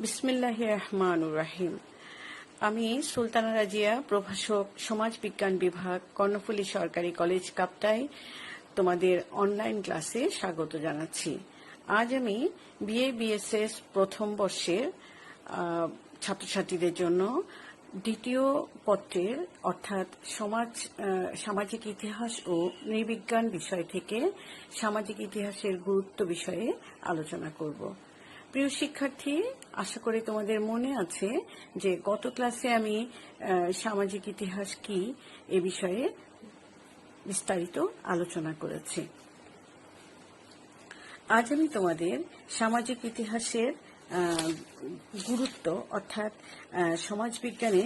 বিসমিল্লাহির রহমানুর রহিম। আমি সুলতানা রাজিয়া, প্রভাষক, সমাজবিজ্ঞান বিভাগ, কর্ণফুলী সরকারি কলেজ, কাপ্তাই, তোমাদের অনলাইন ক্লাসে স্বাগত জানাচ্ছি। আজ আমি বিএ বিএসএস প্রথম বর্ষের ছাত্রছাত্রীদের জন্য দ্বিতীয় পত্রের অর্থাৎ সামাজিক ইতিহাস ও নৃবিজ্ঞান বিষয় থেকে সামাজিক ইতিহাসের গুরুত্ব বিষয়ে আলোচনা করব। প্রিয় শিক্ষার্থী, আশা করি তোমাদের মনে আছে যে গত ক্লাসে আমি সামাজিক ইতিহাস কি এ বিষয়ে বিস্তারিত আলোচনা করেছি। আজ আমি তোমাদের সামাজিক ইতিহাসের গুরুত্ব অর্থাৎ সমাজবিজ্ঞানে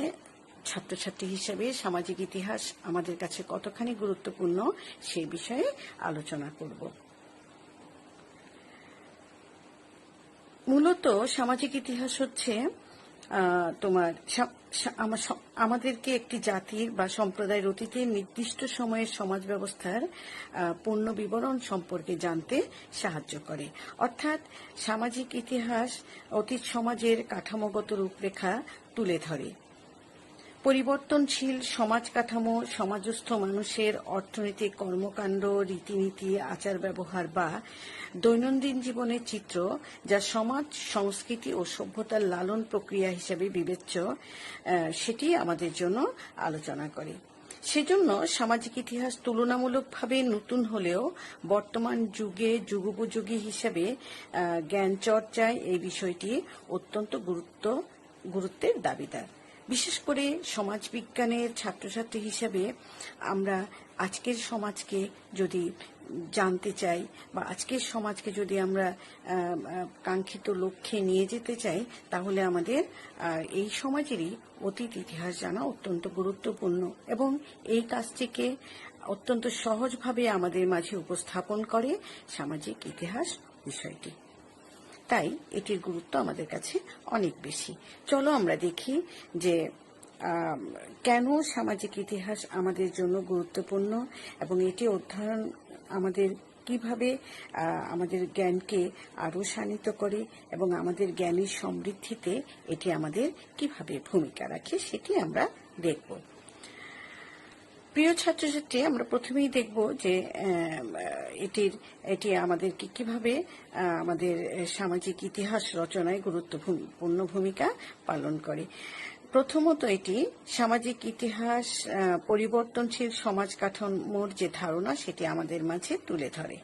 ছাত্রছাত্রী হিসেবে সামাজিক ইতিহাস আমাদের কাছে কতখানি গুরুত্বপূর্ণ সেই বিষয়ে আলোচনা করব। মূলত সামাজিক ইতিহাস হচ্ছে আমাদেরকে একটি জাতির বা সম্প্রদায়ের অতীতের নির্দিষ্ট সময়ের সমাজ ব্যবস্থার পূর্ণ বিবরণ সম্পর্কে জানতে সাহায্য করে। অর্থাৎ সামাজিক ইতিহাস অতীত সমাজের কাঠামোগত রূপরেখা তুলে ধরে। পরিবর্তনশীল সমাজ কাঠামো, সমাজস্থ মানুষের অর্থনৈতিক কর্মকাণ্ড, রীতিনীতি, আচার ব্যবহার বা দৈনন্দিন জীবনের চিত্র, যা সমাজ, সংস্কৃতি ও সভ্যতার লালন প্রক্রিয়া হিসেবে বিবেচ্য, সেটি আমাদের জন্য আলোচনা করে। সেজন্য সামাজিক ইতিহাস তুলনামূলকভাবে নতুন হলেও বর্তমান যুগে যুগোপযোগী হিসেবে জ্ঞান চর্চায় এই বিষয়টি অত্যন্ত গুরুত্বের দাবিদার। বিশেষ করে সমাজবিজ্ঞানের ছাত্রছাত্রী হিসেবে আমরা আজকের সমাজকে যদি জানতে চাই বা আজকের সমাজকে যদি আমরা কাঙ্ক্ষিত লক্ষ্যে নিয়ে যেতে চাই, তাহলে আমাদের এই সমাজেরই অতীত ইতিহাস জানা অত্যন্ত গুরুত্বপূর্ণ এবং এই কাজটিকে অত্যন্ত সহজভাবে আমাদের মাঝে উপস্থাপন করে সামাজিক ইতিহাস বিষয়টি। তাই এটির গুরুত্ব আমাদের কাছে অনেক বেশি। চলো আমরা দেখি যে কেন সামাজিক ইতিহাস আমাদের জন্য গুরুত্বপূর্ণ এবং এটি অধ্যয়ন আমাদের কিভাবে আমাদের জ্ঞানকে আরো শানিত করে এবং আমাদের জ্ঞানের সমৃদ্ধিতে এটি আমাদের কিভাবে ভূমিকা রাখে সেটি আমরা দেখব। প্রিয় ছাত্রছাত্রী, আমরা প্রথমেই দেখব যে এটি আমাদেরকে কিভাবে আমাদের সামাজিক ইতিহাস রচনায় গুরুত্বপূর্ণ ভূমিকা পালন করে। প্রথমত, এটি সামাজিক ইতিহাস পরিবর্তনশীল সমাজ কাঠামোর যে ধারণা সেটি আমাদের মাঝে তুলে ধরে।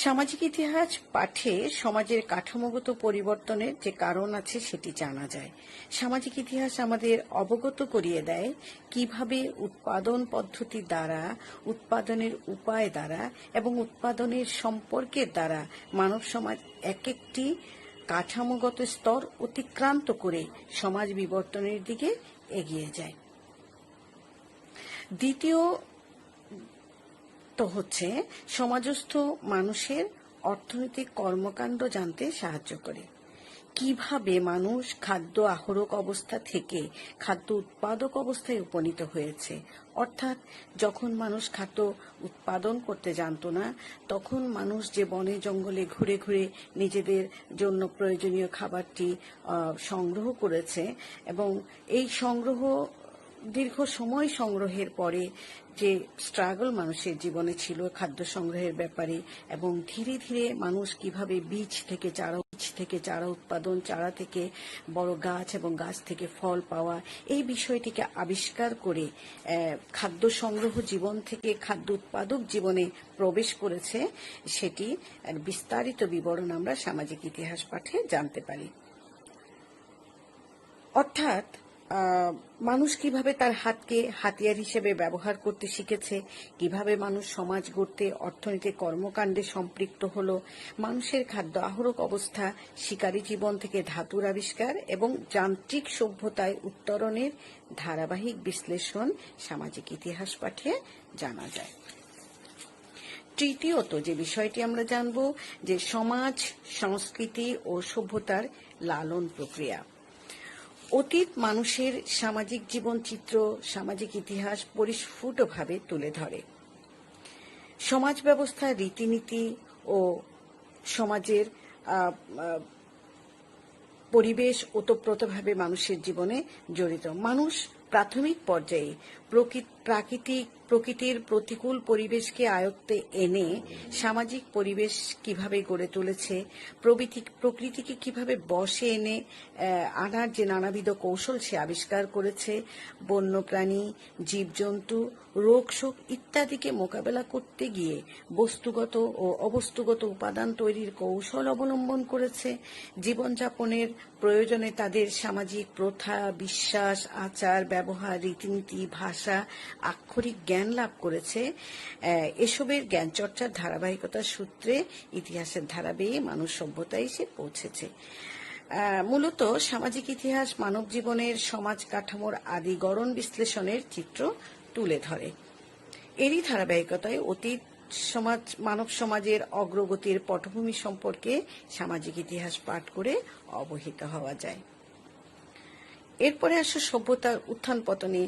সামাজিক ইতিহাস পাঠে সমাজের কাঠামোগত পরিবর্তনের যে কারণ আছে সেটি জানা যায়। সামাজিক ইতিহাস আমাদের অবগত করিয়ে দেয় কিভাবে উৎপাদন পদ্ধতি দ্বারা, উৎপাদনের উপায় দ্বারা এবং উৎপাদনের সম্পর্কের দ্বারা মানব সমাজ এক একটি কাঠামোগত স্তর অতিক্রান্ত করে সমাজ বিবর্তনের দিকে এগিয়ে যায়। দ্বিতীয় হচ্ছে সমাজস্থ মানুষের অর্থনৈতিক কর্মকাণ্ড জানতে সাহায্য করে। কিভাবে মানুষ খাদ্য আহরক অবস্থা থেকে খাদ্য উৎপাদক অবস্থায় উপনীত হয়েছে। অর্থাৎ যখন মানুষ খাদ্য উৎপাদন করতে জানত না, তখন মানুষ যে বনে জঙ্গলে ঘুরে ঘুরে নিজেদের জন্য প্রয়োজনীয় খাবারটি সংগ্রহ করেছে এবং এই দীর্ঘ সময় সংগ্রহের পরে যে স্ট্রাগল মানুষের জীবনে ছিল খাদ্য সংগ্রহের ব্যাপারে এবং ধীরে ধীরে মানুষ কিভাবে বীজ থেকে চারা উৎপাদন, চারা থেকে বড় গাছ এবং গাছ থেকে ফল পাওয়া, এই বিষয়টিকে আবিষ্কার করে খাদ্য সংগ্রহ জীবন থেকে খাদ্য উৎপাদক জীবনে প্রবেশ করেছে, সেটি বিস্তারিত বিবরণ আমরা সামাজিক ইতিহাস পাঠে জানতে পারি। অর্থাৎ মানুষ কিভাবে তার হাতকে হাতিয়ার হিসেবে ব্যবহার করতে শিখেছে, কিভাবে মানুষ সমাজ গড়তে অর্থনৈতিক কর্মকাণ্ডে সম্পৃক্ত হলো, মানুষের খাদ্য আহরক অবস্থা, শিকারী জীবন থেকে ধাতুর আবিষ্কার এবং যান্ত্রিক সভ্যতায় উত্তরণের ধারাবাহিক বিশ্লেষণ সামাজিক ইতিহাস পাঠে জানা যায়। তৃতীয়ত যে বিষয়টি আমরা জানব যে সমাজ, সংস্কৃতি ও সভ্যতার লালন প্রক্রিয়া। অতীত মানুষের সামাজিক জীবন চিত্র সামাজিক ইতিহাস পরিস্ফুটভাবে তুলে ধরে। সমাজ ব্যবস্থার রীতিনীতি ও সমাজের পরিবেশ ওতপ্রোতভাবে মানুষের জীবনে জড়িত। মানুষ প্রাথমিক পর্যায়ে প্রকৃতির প্রতিকূল পরিবেশকে আয়ত্তে এনে সামাজিক পরিবেশ কিভাবে গড়ে তুলেছে, প্রকৃতিকে কিভাবে বশে এনে আনার যে নানাবিধ কৌশল সে আবিষ্কার করেছে, বন্যপ্রাণী, জীবজন্তু, রোগ শোক ইত্যাদিকে মোকাবেলা করতে গিয়ে বস্তুগত ও অবস্তুগত উপাদান তৈরির কৌশল অবলম্বন করেছে, জীবনযাপনের প্রয়োজনে তাদের সামাজিক প্রথা, বিশ্বাস, আচার ব্যবহার, রীতিনীতি, ভাষা, আক্ষরিক জ্ঞান লাভ করেছে। এসবের জ্ঞান চর্চার ধারাবাহিকতার সূত্রে ইতিহাসের ধারা বেয়ে মানুষ সভ্যতায় এসে পৌঁছেছে। মূলত সামাজিক ইতিহাস মানব জীবনের সমাজ কাঠামোর আদি গড়ন বিশ্লেষণের চিত্র তুলে ধরে। এরই ধারাবাহিকতায় অতীত মানব সমাজের অগ্রগতির পটভূমি সম্পর্কে সামাজিক ইতিহাস পাঠ করে অবহিত হওয়া যায়। এরপরে আসে সভ্যতার উত্থান পতনে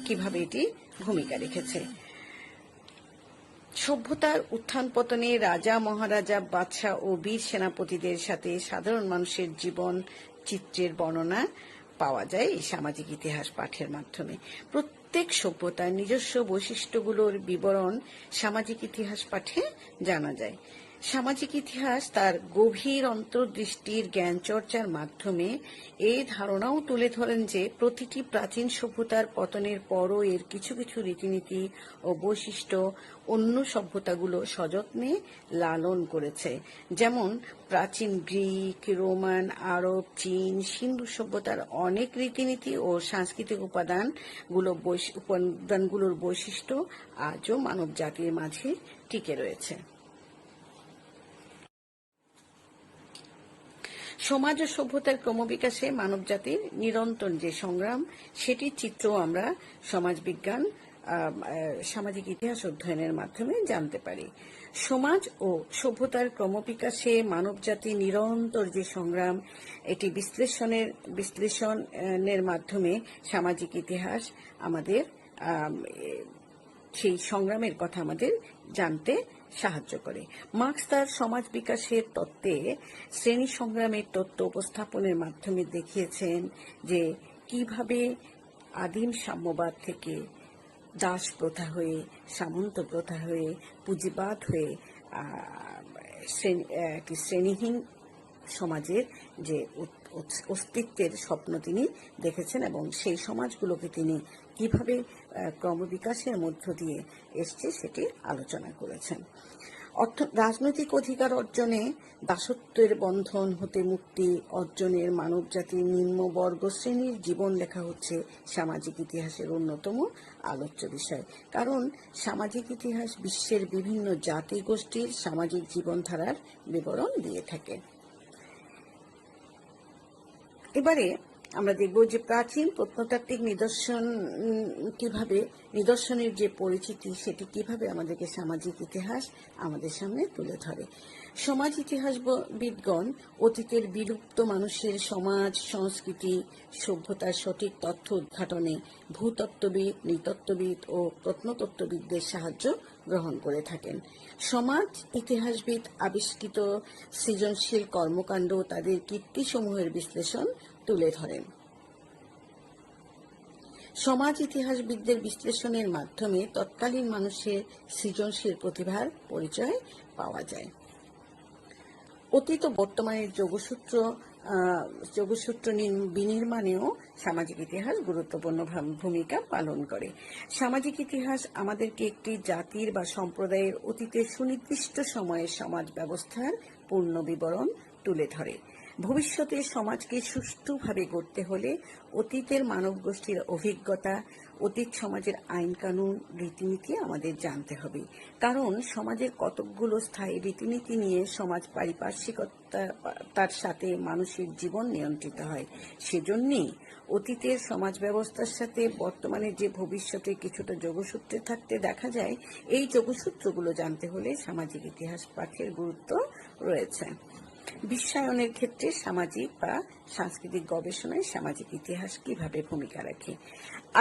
কিভাবে এটি ভূমিকা রেখেছে। সভ্যতার উত্থান পতনে রাজা, মহারাজা, বাদশা ও বীর সেনাপতিদের সাথে সাধারণ মানুষের জীবন চিত্রের বর্ণনা পাওয়া যায় এই সামাজিক ইতিহাস পাঠের মাধ্যমে। প্রত্যেক সভ্যতার নিজস্ব বৈশিষ্ট্যগুলোর বিবরণ সামাজিক ইতিহাস পাঠে জানা যায়। সামাজিক ইতিহাস তার গভীর অন্তর্দৃষ্টির জ্ঞান চর্চার মাধ্যমে এই ধারণাও তুলে ধরেন যে প্রতিটি প্রাচীন সভ্যতার পতনের পরও এর কিছু কিছু রীতিনীতি ও বৈশিষ্ট্য অন্য সভ্যতাগুলো সযত্নে লালন করেছে। যেমন প্রাচীন গ্রিক, রোমান, আরব, চীন, সিন্ধু সভ্যতার অনেক রীতিনীতি ও সাংস্কৃতিক উপাদানগুলোর বৈশিষ্ট্য আজও মানব জাতির মাঝে টিকে রয়েছে। সমাজ ও সভ্যতার ক্রমবিকাশে মানবজাতির নিরন্তর যে সংগ্রাম, সেটির চিত্র আমরা সামাজিক ইতিহাস অধ্যয়নের মাধ্যমে জানতে পারি। সমাজ ও সভ্যতার ক্রমবিকাশে মানবজাতির নিরন্তর যে সংগ্রাম, এটি বিশ্লেষণের মাধ্যমে সামাজিক ইতিহাস আমাদের সেই সংগ্রামের কথা আমাদের জানতে সাহায্য করে। মার্কস তার সমাজ বিকাশের তত্ত্বে শ্রেণী সংগ্রামের তত্ত্ব উপস্থাপনের মাধ্যমে দেখিয়েছেন যে কিভাবে আদিম সাম্যবাদ থেকে দাস প্রথা হয়ে, সামন্ত প্রথা হয়ে, পুঁজিবাদ হয়ে একটি শ্রেণীহীন সমাজের যে অস্তিত্বের স্বপ্ন তিনি দেখেছেন এবং সেই সমাজগুলোকে তিনি কিভাবে ক্রমবিকাশের মধ্য দিয়ে এসছে সেটি আলোচনা করেছেন। রাজনৈতিক অধিকার অর্জনে দাসত্বের বন্ধন হতে মুক্তি অর্জনের মানবজাতির নিম্নবর্গ শ্রেণীর জীবন লেখা হচ্ছে সামাজিক ইতিহাসের অন্যতম আলোচ্য বিষয়। কারণ সামাজিক ইতিহাস বিশ্বের বিভিন্ন জাতি গোষ্ঠীর সামাজিক জীবনধারার বিবরণ দিয়ে থাকে। এবারে আমরা দেখব যে প্রাচীন প্রত্নতাত্ত্বিক নিদর্শনের যে পরিচিতি, সেটি কিভাবে আমাদেরকে সামাজিক ইতিহাস আমাদের সামনে তুলে ধরে। সমাজ ইতিহাসবিদগণ অতীতের বিলুপ্ত মানুষের সমাজ, সংস্কৃতি, সভ্যতার সঠিক তথ্য উদ্ঘাটনে ভূতত্ত্ববিদ, নৃতত্ত্ববিদ ও প্রত্নতত্ত্ববিদদের সাহায্য গ্রহণ করে থাকেন। সমাজ ইতিহাসবিদ আবিষ্কৃত সৃজনশীল কর্মকাণ্ড, তাদের কীর্তিসমূহের বিশ্লেষণ তুলে ধরেন। সমাজ ইতিহাসবিদদের বিশ্লেষণের মাধ্যমে তৎকালীন মানুষের সৃজনশীল প্রতিভার পরিচয় পাওয়া যায়। অতীত ও বর্তমানের যোগসূত্র বিনির্মাণেও সামাজিক ইতিহাস গুরুত্বপূর্ণ ভূমিকা পালন করে। সামাজিক ইতিহাস আমাদেরকে একটি জাতির বা সম্প্রদায়ের অতীতের সুনির্দিষ্ট সময়ের সমাজ ব্যবস্থার পূর্ণ বিবরণ তুলে ধরে। ভবিষ্যতে সমাজকে সুষ্ঠুভাবে গড়তে হলে অতীতের মানব গোষ্ঠীর অভিজ্ঞতা, অতীত সমাজের আইন কানুন, রীতিনীতি আমাদের জানতে হবে। কারণ সমাজের কতকগুলো স্থায়ী রীতিনীতি নিয়ে সমাজ পারিপার্শ্বিকতার সাথে মানুষের জীবন নিয়ন্ত্রিত হয়। সেজন্যই অতীতের সমাজ ব্যবস্থার সাথে বর্তমানে যে ভবিষ্যতের কিছুটা যোগসূত্রে থাকতে দেখা যায়। এই যোগসূত্রগুলো জানতে হলে সামাজিক ইতিহাস পাঠের গুরুত্ব রয়েছে। বিশ্বায়নের ক্ষেত্রে সামাজিক বা সাংস্কৃতিক গবেষণায় সামাজিক ইতিহাস কিভাবে ভূমিকা রাখে।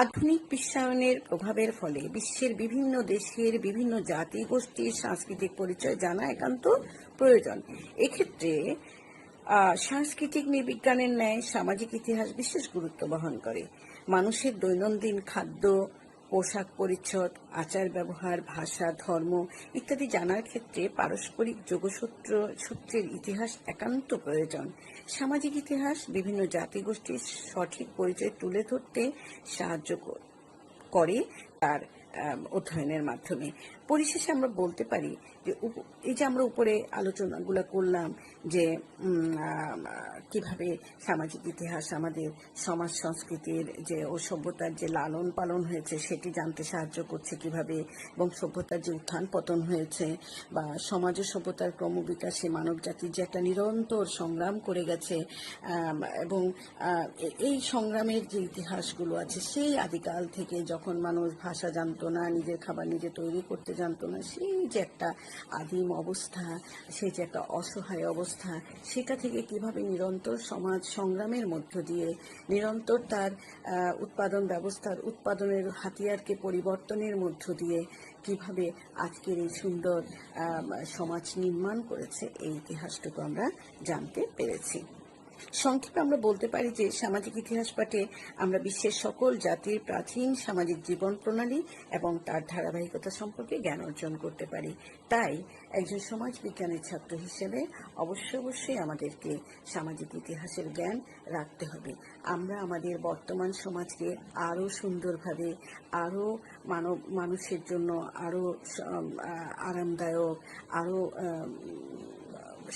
আধুনিক বিশ্বায়নের প্রভাবের ফলে বিশ্বের বিভিন্ন দেশের বিভিন্ন জাতি গোষ্ঠীর সাংস্কৃতিক পরিচয় জানা একান্ত প্রয়োজন। এক্ষেত্রে সাংস্কৃতিক নৃবিজ্ঞানের ন্যায় সামাজিক ইতিহাস বিশেষ গুরুত্ব বহন করে। মানুষের দৈনন্দিন খাদ্য, পোশাক পরিচ্ছদ, আচার ব্যবহার, ভাষা, ধর্ম ইত্যাদি জানার ক্ষেত্রে পারস্পরিক যোগসূত্রের ইতিহাস একান্ত প্রয়োজন। সামাজিক ইতিহাস বিভিন্ন জাতিগোষ্ঠীর সঠিক পরিচয় তুলে ধরতে সাহায্য করে তার অধ্যয়নের মাধ্যমে। পরিশেষে আমরা বলতে পারি যে এই যে আমরা উপরে আলোচনাগুলো করলাম যে কিভাবে সামাজিক ইতিহাস আমাদের সমাজ সংস্কৃতির যে ও সভ্যতার যে লালন পালন হয়েছে সেটি জানতে সাহায্য করছে কিভাবে, এবং সভ্যতার যে উত্থান পতন হয়েছে বা সমাজ ও সভ্যতার ক্রমবিকাশে মানব জাতির যে একটা নিরন্তর সংগ্রাম করে গেছে, এবং এই সংগ্রামের যে ইতিহাসগুলো আছে সেই আদিকাল থেকে যখন মানুষ ভাষা জানতো না, নিজের খাবার নিজে তৈরি করতে জানতো না, সেই যে একটা আদিম অবস্থা, সেই যে একটা অসহায় অবস্থা, সেটা থেকে কিভাবে নিরন্তর সমাজ সংগ্রামের মধ্য দিয়ে নিরন্তর তার উৎপাদন ব্যবস্থার উৎপাদনের হাতিয়ারকে পরিবর্তনের মধ্য দিয়ে কিভাবে আজকের এই সুন্দর সমাজ নির্মাণ করেছে, এই ইতিহাসটুকু আমরা জানতে পেরেছি। সংক্ষেপে আমরা বলতে পারি যে সামাজিক ইতিহাস পাঠে আমরা বিশ্বের সকল জাতির প্রাচীন সামাজিক জীবন প্রণালী এবং তার ধারাবাহিকতা সম্পর্কে জ্ঞান অর্জন করতে পারি। তাই একজন সমাজ বিজ্ঞানের ছাত্র হিসেবে অবশ্যই আমাদেরকে সামাজিক ইতিহাসের জ্ঞান রাখতে হবে। আমরা আমাদের বর্তমান সমাজকে আরো সুন্দরভাবে, আরো মানুষের জন্য আরো আরামদায়ক, আরো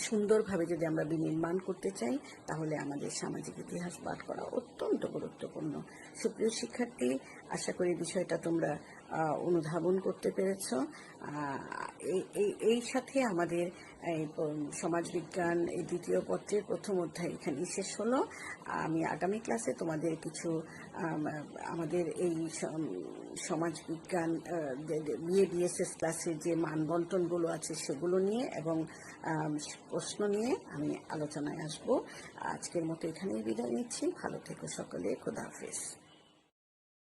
সুন্দরভাবে যদি আমরা বিনির্মাণ করতে চাই, তাহলে আমাদের সামাজিক ইতিহাস পাঠ করা অত্যন্ত গুরুত্বপূর্ণ। সুপ্রিয় শিক্ষার্থী, আশা করি বিষয়টা তোমরা অনুধাবন করতে পেরেছ। এই সাথে আমাদের এই সমাজবিজ্ঞান এই দ্বিতীয় পত্রের প্রথম অধ্যায় এখানেই শেষ হলো। আমি আগামী ক্লাসে তোমাদের কিছু আমাদের এই সমাজবিজ্ঞান বিএসএস ক্লাসের যে মানবন্টনগুলো আছে সেগুলো নিয়ে এবং প্রশ্ন নিয়ে আমি আলোচনায় আসব। আজকের মতো এখানেই বিদায় নিচ্ছি। ভালো থেকো সকলে। খোদা হাফেজ।